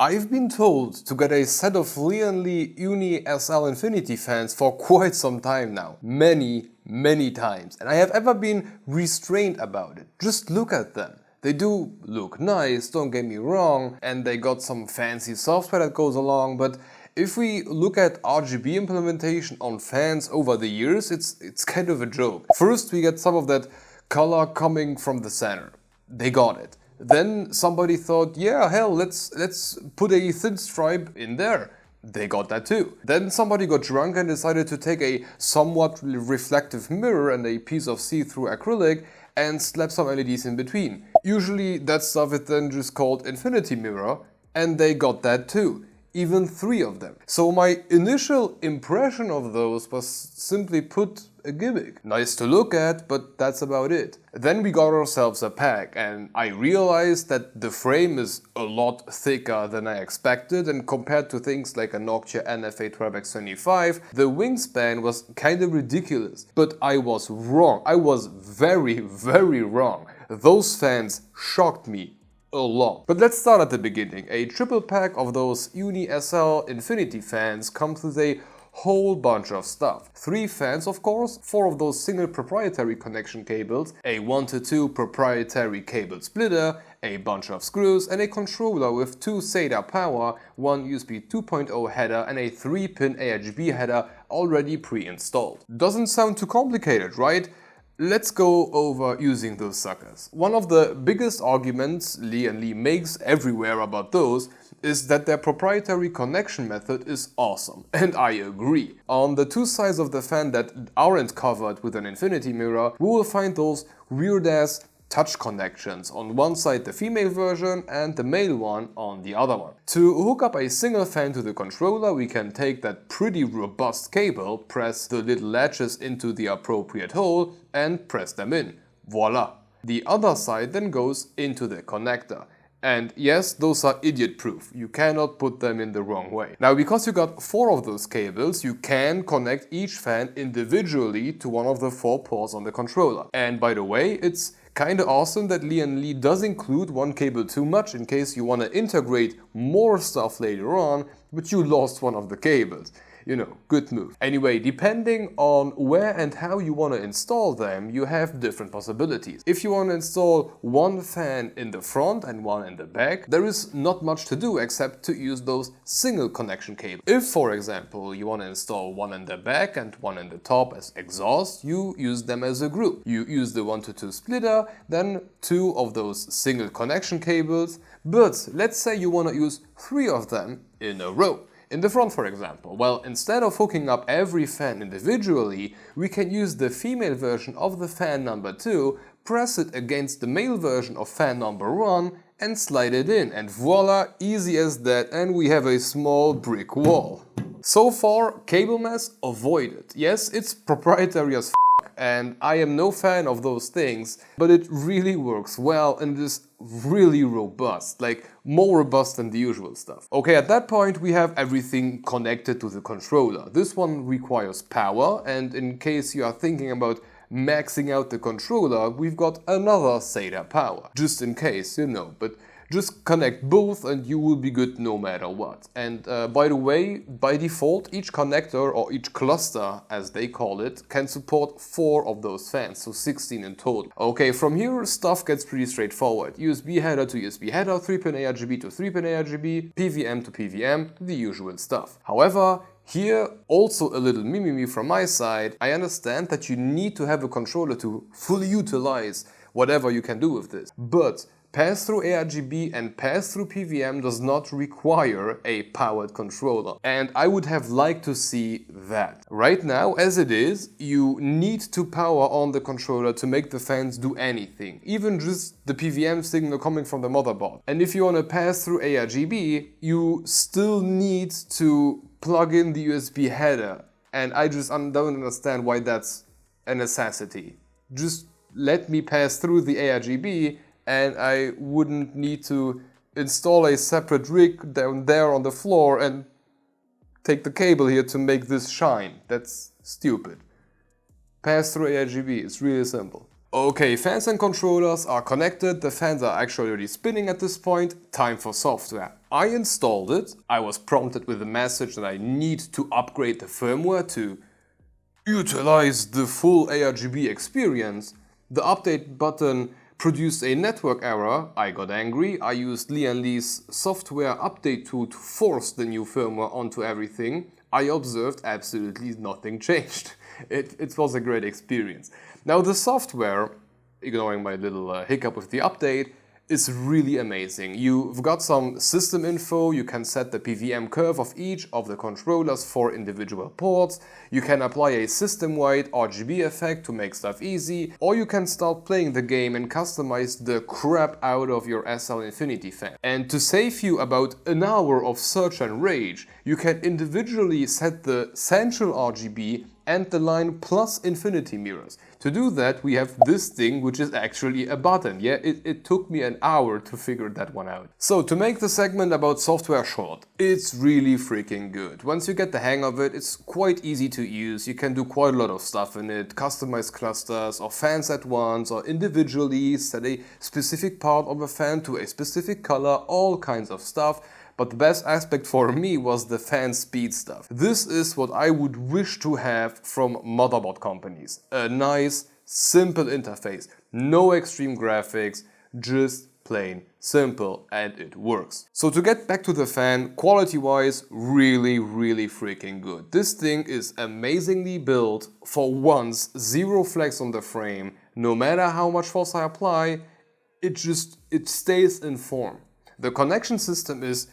I've been told to get a set of Lian Li UNI SL Infinity fans for quite some time now. Many times. And I have ever been restrained about it. Just look at them. They do look nice, don't get me wrong, and they got some fancy software that goes along, but if we look at RGB implementation on fans over the years, it's kind of a joke. First we get some of that color coming from the center. They got it. Then somebody thought, yeah, hell, let's put a thin stripe in there. They got that too. Then somebody got drunk and decided to take a somewhat reflective mirror and a piece of see-through acrylic and slap some LEDs in between. Usually that stuff is then just called infinity mirror, and they got that too. Even 3 of them. So my initial impression of those was simply put a gimmick. Nice to look at, but that's about it. Then we got ourselves a pack and I realized that the frame is a lot thicker than I expected, and compared to things like a Noctua NF-A12x25, the wingspan was kind of ridiculous. But I was wrong. I was very wrong. Those fans shocked me a lot. But let's start at the beginning. A triple pack of those UNI SL Infinity fans comes with a whole bunch of stuff. 3 fans, of course, 4 of those single proprietary connection cables, a 1-to-2 proprietary cable splitter, a bunch of screws, and a controller with 2 SATA power, 1 USB 2.0 header and a 3-pin ARGB header already pre-installed. Doesn't sound too complicated, right? Let's go over using those suckers. One of the biggest arguments Lian Li makes everywhere about those is that their proprietary connection method is awesome, and I agree. On the 2 sides of the fan that aren't covered with an infinity mirror, we will find those weird-ass touch connections. On one side the female version and the male one on the other one. To hook up a single fan to the controller, we can take that pretty robust cable, press the little latches into the appropriate hole and press them in. Voila! The other side then goes into the connector. And yes, those are idiot-proof. You cannot put them in the wrong way. Now, because you got 4 of those cables, you can connect each fan individually to one of the 4 ports on the controller. And by the way, it's kinda awesome that Lian Li does include 1 cable too much in case you want to integrate more stuff later on, but you lost one of the cables. You know, good move. Anyway, depending on where and how you want to install them, you have different possibilities. If you want to install 1 fan in the front and 1 in the back, there is not much to do except to use those single connection cables. If, for example, you want to install 1 in the back and 1 in the top as exhaust, you use them as a group. You use the 1-to-2 splitter, then 2 of those single connection cables, but let's say you want to use 3 of them in a row. In the front, for example, well, instead of hooking up every fan individually, we can use the female version of the fan number 2, press it against the male version of fan number 1 and slide it in, and voila, easy as that, and we have a small brick wall. So far, cable mess avoided. Yes, it's proprietary as f***, and I am no fan of those things, but it really works well and is really robust, like more robust than the usual stuff. Okay, at that point we have everything connected to the controller. This one requires power, and in case you are thinking about maxing out the controller, we've got another SATA power. Just in case, you know, but just connect both and you will be good no matter what. And by the way, by default, each connector, or each cluster as they call it, can support 4 of those fans, so 16 in total. Okay, from here stuff gets pretty straightforward. USB header to USB header, 3-pin ARGB to 3-pin ARGB, PWM to PWM, the usual stuff. However, here also a little mimimi from my side. I understand that you need to have a controller to fully utilize whatever you can do with this, but pass-through ARGB and pass-through PWM does not require a powered controller, and I would have liked to see that. Right now, as it is, you need to power on the controller to make the fans do anything, even just the PWM signal coming from the motherboard. And if you want to pass through ARGB, you still need to plug in the USB header, and I just don't understand why that's a necessity. Just let me pass through the ARGB and I wouldn't need to install a separate rig down there on the floor and take the cable here to make this shine. That's stupid. Pass through ARGB, it's really simple. Okay, fans and controllers are connected, the fans are actually already spinning at this point, time for software. I installed it, I was prompted with a message that I need to upgrade the firmware to utilize the full ARGB experience. The update button produced a network error. I got angry. I used Lian Li's software update tool to force the new firmware onto everything. I observed absolutely nothing changed. It was a great experience. Now the software, ignoring my little hiccup with the update, is really amazing. You've got some system info, you can set the PWM curve of each of the controllers for individual ports, you can apply a system-wide RGB effect to make stuff easy, or you can start playing the game and customize the crap out of your SL Infinity fan. And to save you about an hour of search and rage, you can individually set the central RGB and the line plus infinity mirrors. To do that, we have this thing, which is actually a button. Yeah, it took me an hour to figure that one out. So to make the segment about software short, it's really freaking good. Once you get the hang of it, it's quite easy to use. You can do quite a lot of stuff in it, customize clusters or fans at once or individually, set a specific part of a fan to a specific color, all kinds of stuff. But the best aspect for me was the fan speed stuff. This is what I would wish to have from motherboard companies. A nice, simple interface. No extreme graphics, just plain simple, and it works. So to get back to the fan, quality-wise, really freaking good. This thing is amazingly built. For once, zero flex on the frame. No matter how much force I apply, it stays in form. The connection system is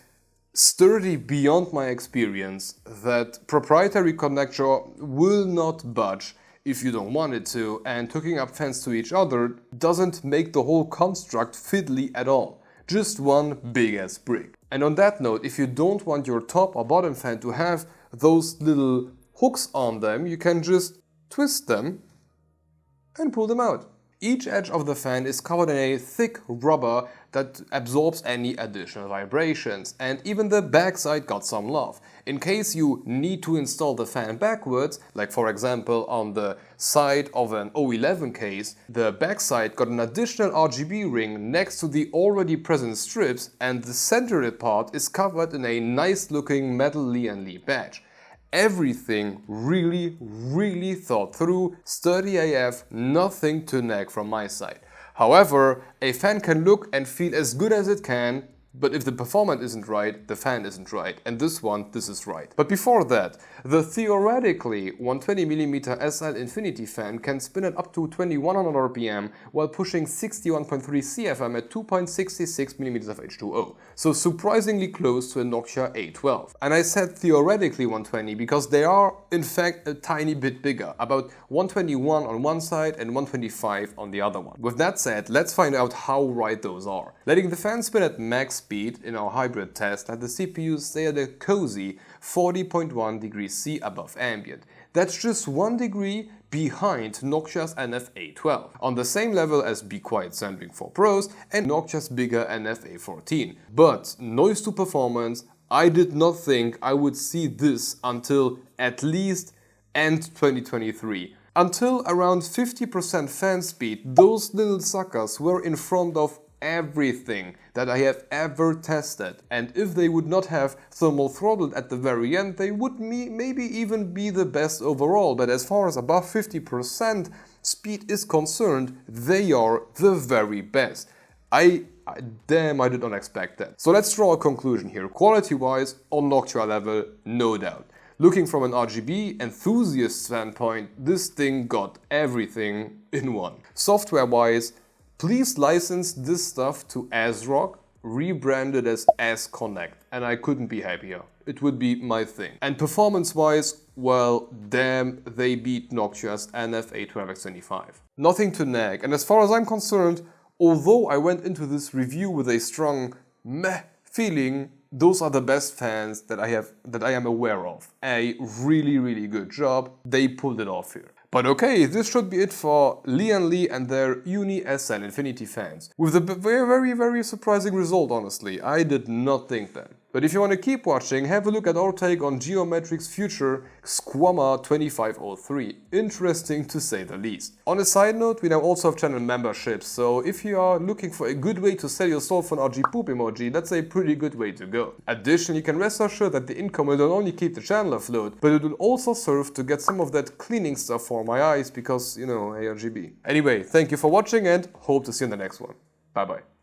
sturdy beyond my experience. That proprietary connector will not budge if you don't want it to, and hooking up fans to each other doesn't make the whole construct fiddly at all. Just one big ass brick. And on that note, if you don't want your top or bottom fan to have those little hooks on them, you can just twist them and pull them out. Each edge of the fan is covered in a thick rubber that absorbs any additional vibrations, and even the backside got some love. In case you need to install the fan backwards, like for example on the side of an O11 case, the backside got an additional RGB ring next to the already present strips, and the center part is covered in a nice looking metal Lian Li badge. Everything really thought through, sturdy AF, nothing to nag from my side. However, a fan can look and feel as good as it can, but if the performance isn't right, the fan isn't right, and this is right. But before that, the theoretically 120mm SL Infinity fan can spin at up to 2100 RPM while pushing 61.3 CFM at 2.66mm of H2O, so surprisingly close to a Noctua A12. And I said theoretically 120 because they are in fact a tiny bit bigger, about 121 on one side and 125 on the other one. With that said, let's find out how right those are. Letting the fan spin at max speed in our hybrid test let the CPU stay at a cozy 40.1 degrees C above ambient. That's just 1 degree behind Noctua's NF-A12, on the same level as Be Quiet Sampling 4 Pros and Noctua's bigger NF-A14. But noise to performance, I did not think I would see this until at least end 2023. Until around 50% fan speed, those little suckers were in front of everything that I have ever tested, and if they would not have thermal throttled at the very end, they would maybe even be the best overall, but as far as above 50% speed is concerned, they are the very best. Damn, I did not expect that. So let's draw a conclusion here. Quality-wise, on Noctua level, no doubt. Looking from an RGB enthusiast standpoint, this thing got everything in one. Software-wise, please license this stuff to ASRock, rebranded as S-Connect, and I couldn't be happier. It would be my thing. And performance-wise, well, damn, they beat Noctua's NF-A12x25. Nothing to nag, and as far as I'm concerned, although I went into this review with a strong meh feeling, those are the best fans that I am aware of. A really good job. They pulled it off here. But okay, this should be it for Lian Li and their UNI SL Infinity fans. With a very surprising result, honestly. I did not think that. But if you want to keep watching, have a look at our take on Geometric's future Squamma 2503. Interesting to say the least. On a side note, we now also have channel memberships, so if you are looking for a good way to sell your soul for an RG poop emoji, that's a pretty good way to go. Additionally, you can rest assured that the income will not only keep the channel afloat, but it will also serve to get some of that cleaning stuff for my eyes because, you know, ARGB. Anyway, thank you for watching and hope to see you in the next one. Bye bye.